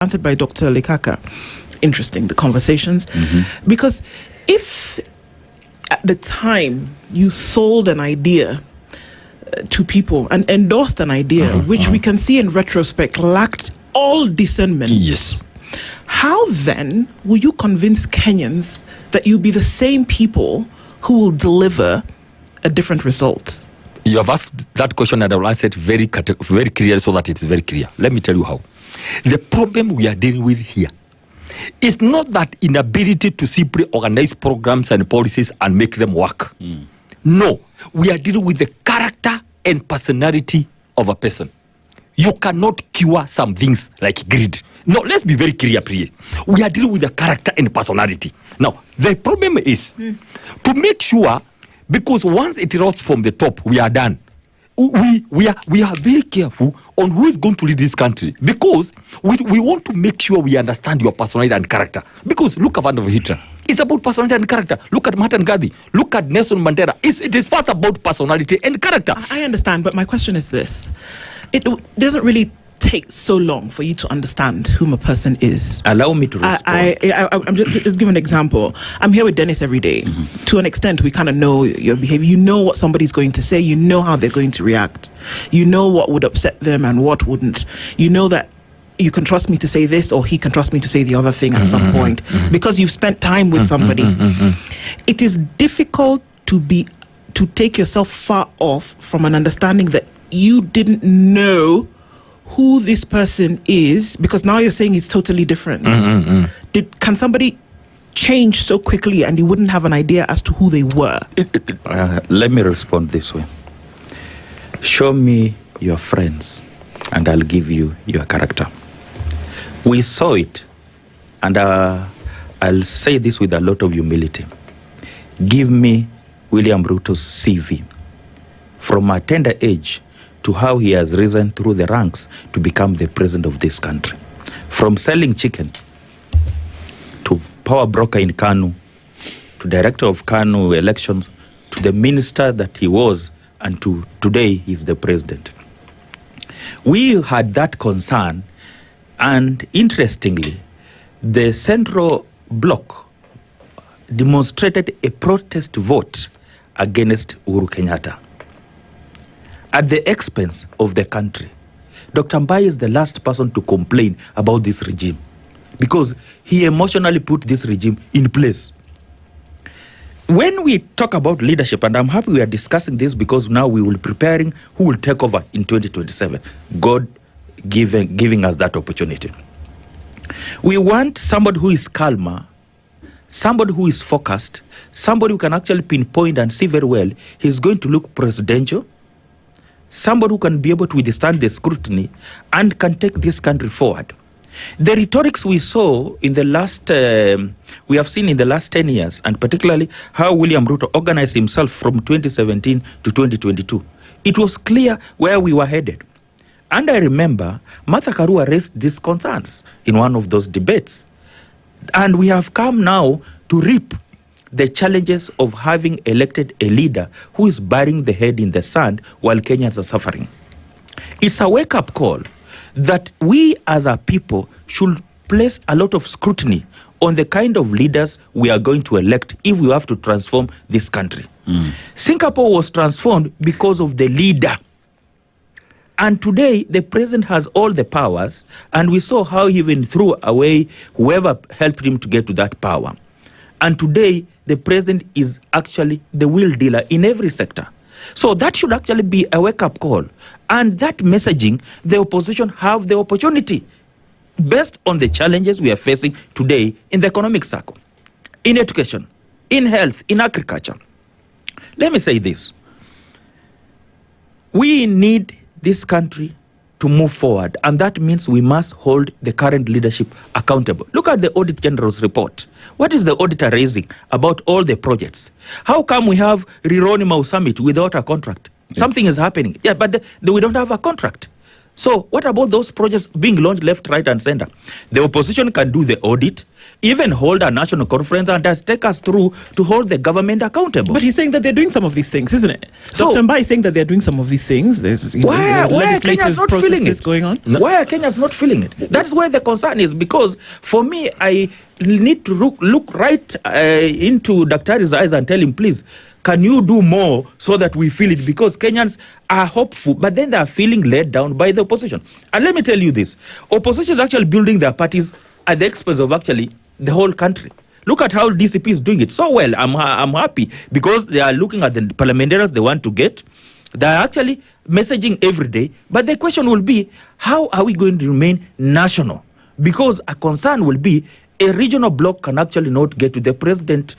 answered by Dr. Likaka. Interesting, the conversations. Because if at the time you sold an idea to people and endorsed an idea, which we can see in retrospect lacked all discernment. Yes. How then will you convince Kenyans that you'll be the same people who will deliver a different result? You have asked that question and I will answer it very clear so that it's very clear. Let me tell you how. The problem we are dealing with here is not that inability to simply organize programs and policies and make them work. No, we are dealing with the character and personality of a person. You cannot cure some things like greed. No, let's be very clear, please. We are dealing with the character and personality. Now, the problem is to make sure, because once it rolls from the top, we are done. We are very careful on who is going to lead this country, because we want to make sure we understand your personality and character. Because look at Van Hitler. It's about personality and character. Look at Martin Gandhi. Look at Nelson Mandela. It is first about personality and character. I understand, but my question is this. It doesn't really take so long for you to understand whom a person is. Allow me to respond. I'm just give an example. I'm here with Dennis every day. To an extent, we kind of know your behavior. You know what somebody's going to say. You know how they're going to react. You know what would upset them and what wouldn't. You know that you can trust me to say this, or he can trust me to say the other thing at some point, because you've spent time with somebody. It is difficult to take yourself far off from an understanding that you didn't know who this person is, because now you're saying he's totally different. Can somebody change so quickly and you wouldn't have an idea as to who they were? Let me respond this way. Show me your friends and I'll give you your character. We saw it, and I'll say this with a lot of humility. Give me William Ruto's CV from a tender age to how he has risen through the ranks to become the president of this country. From selling chicken to power broker in Kanu, to director of Kanu elections, to the minister that he was, and to today he's the president. We had that concern, and interestingly, the Central Bloc demonstrated a protest vote against Uhuru Kenyatta at the expense of the country. Dr. Mbai is the last person to complain about this regime because he emotionally put this regime in place. When we talk about leadership, and I'm happy we are discussing this because now we will be preparing who will take over in 2027. God giving us that opportunity. We want somebody who is calmer, somebody who is focused, somebody who can actually pinpoint and see very well he's going to look presidential, somebody who can be able to withstand the scrutiny and can take this country forward. The rhetorics we saw in the last, we have seen in the last 10 years, and particularly how William Ruto organized himself from 2017 to 2022. It was clear where we were headed. And I remember Martha Karua raised these concerns in one of those debates. And we have come now to reap the challenges of having elected a leader who is burying the head in the sand while Kenyans are suffering. It's a wake-up call that we as a people should place a lot of scrutiny on the kind of leaders we are going to elect if we have to transform this country. Singapore was transformed because of the leader. And today, the president has all the powers, and we saw how he even threw away whoever helped him to get to that power. And today, the president is actually the wheel dealer in every sector. So that should actually be a wake-up call. And that messaging, the opposition have the opportunity, based on the challenges we are facing today in the economic circle, in education, in health, in agriculture. Let me say this. We need this country to move forward, and that means we must hold the current leadership accountable. Look at the Audit General's report. What is the auditor raising about all the projects? How come we have Rironi Mau Summit without a contract? Something is happening. Yeah, but we don't have a contract. So what about those projects being launched left, right, and center? The opposition can do the audit, even hold a national conference and just take us through to hold the government accountable. But he's saying that they're doing some of these things, isn't it? So- Dr. Mbai is saying that they're doing some of these things. There's Why are legislative Kenyans not feeling processes it? going on. Why are Kenyans not feeling it? That's where the concern is, because for me, I need to look right into Daktari's eyes and tell him, please, can you do more so that we feel it? Because Kenyans are hopeful, but then they are feeling let down by the opposition. And let me tell you this. Opposition is actually building their parties at the expense of actually the whole country. Look at how DCP is doing it so well. I'm happy because they are looking at the parliamentarians they want to get. They are actually messaging every day. But the question will be, how are we going to remain national? Because a concern will be a regional bloc can actually not get to the president,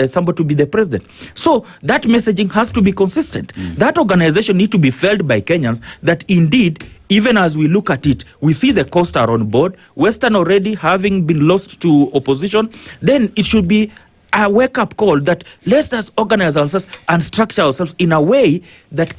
somebody to be the president. So that messaging has to be consistent. That organization need to be felt by Kenyans that indeed, even as we look at it, we see the costs are on board. Western already having been lost to opposition, then it should be a wake-up call that let's us organize ourselves and structure ourselves in a way that